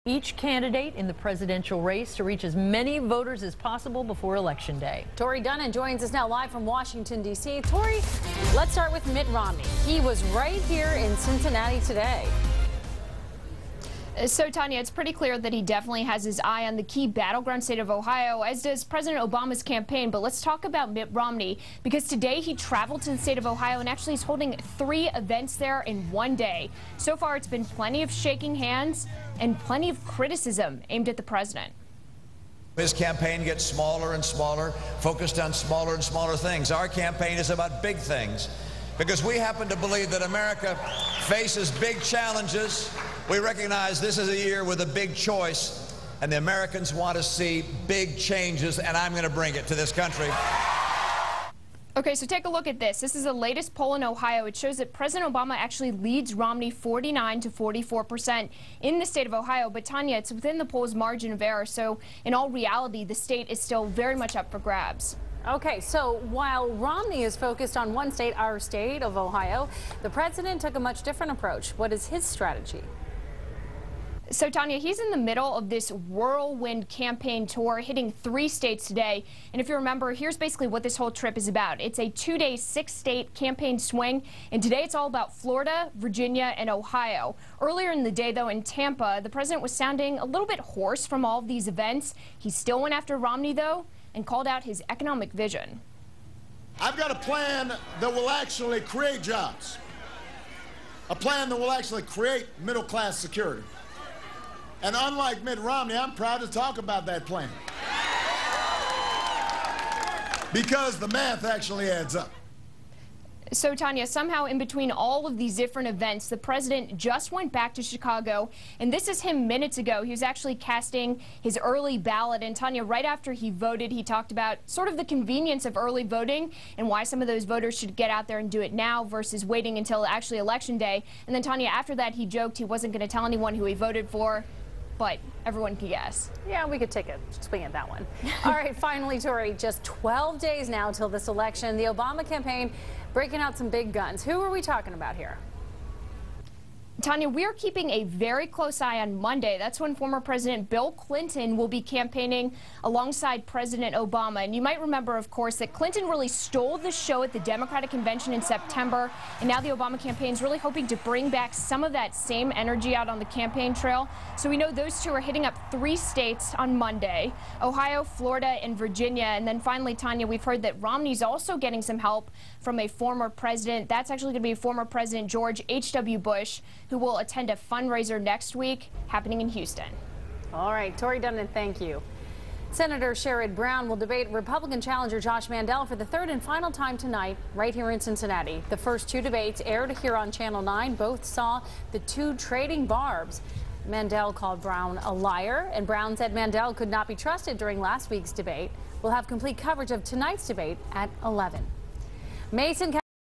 each candidate in the presidential race to reach as many voters as possible before Election Day. Tori Dunnan joins us now live from Washington, D.C. Tori, let's start with Mitt Romney. He was right here in Cincinnati today. So, Tanya, it's pretty clear that he definitely has his eye on the key battleground state of Ohio, as does President Obama's campaign. But let's talk about Mitt Romney, because today he traveled to the state of Ohio and actually is holding 3 events there in one day. So far, it's been plenty of shaking hands and plenty of criticism aimed at the president. His campaign gets smaller and smaller, focused on smaller and smaller things. Our campaign is about big things, because we happen to believe that America faces big challenges. We recognize this is a year with a big choice, and the Americans want to see big changes, and I'm going to bring it to this country. Okay, so take a look at this. This is the latest poll in Ohio. It shows that President Obama actually leads Romney 49 to 44% in the state of Ohio. But Tanya, it's within the poll's margin of error. So in all reality, the state is still very much up for grabs. Okay, so while Romney is focused on one state, our state of Ohio, the president took a much different approach. What is his strategy? So, Tanya, he's in the middle of this whirlwind campaign tour, hitting 3 states today. And if you remember, here's basically what this whole trip is about. It's a 2-day, 6-state campaign swing. And today it's all about Florida, Virginia, and Ohio. Earlier in the day, though, in Tampa, the president was sounding a little bit hoarse from all of these events. He still went after Romney, though, and called out his economic vision. I've got a plan that will actually create jobs. A plan that will actually create middle-class security. And unlike Mitt Romney, I'm proud to talk about that plan, because the math actually adds up. So, Tanya, somehow in between all of these different events, the president just went back to Chicago, and this is him minutes ago. He was actually casting his early ballot, and Tanya, right after he voted, he talked about sort of the convenience of early voting and why some of those voters should get out there and do it now versus waiting until actually Election Day. And then, Tanya, after that, he joked he wasn't going to tell anyone who he voted for, but everyone can guess. Yeah, we could take a swing at that one. All right, finally, Tori, just 12 days now till this election. The Obama campaign breaking out some big guns. Who are we talking about here? Tanya, we are keeping a very close eye on Monday. That's when former President Bill Clinton will be campaigning alongside President Obama. And you might remember, of course, that Clinton really stole the show at the Democratic Convention in September. And now the Obama campaign is really hoping to bring back some of that same energy out on the campaign trail. So we know those two are hitting up 3 states on Monday: Ohio, Florida, and Virginia. And then finally, Tanya, we've heard that Romney's also getting some help from a former president. That's actually going to be former President George H.W. Bush, who will attend a fundraiser next week happening in Houston. All right, Tori Dunnan, thank you. Senator Sherrod Brown will debate Republican challenger Josh Mandel for the 3rd and final time tonight right here in Cincinnati. The first 2 debates aired here on Channel 9. Both saw the 2 trading barbs. Mandel called Brown a liar, and Brown said Mandel could not be trusted during last week's debate. We'll have complete coverage of tonight's debate at 11. Mason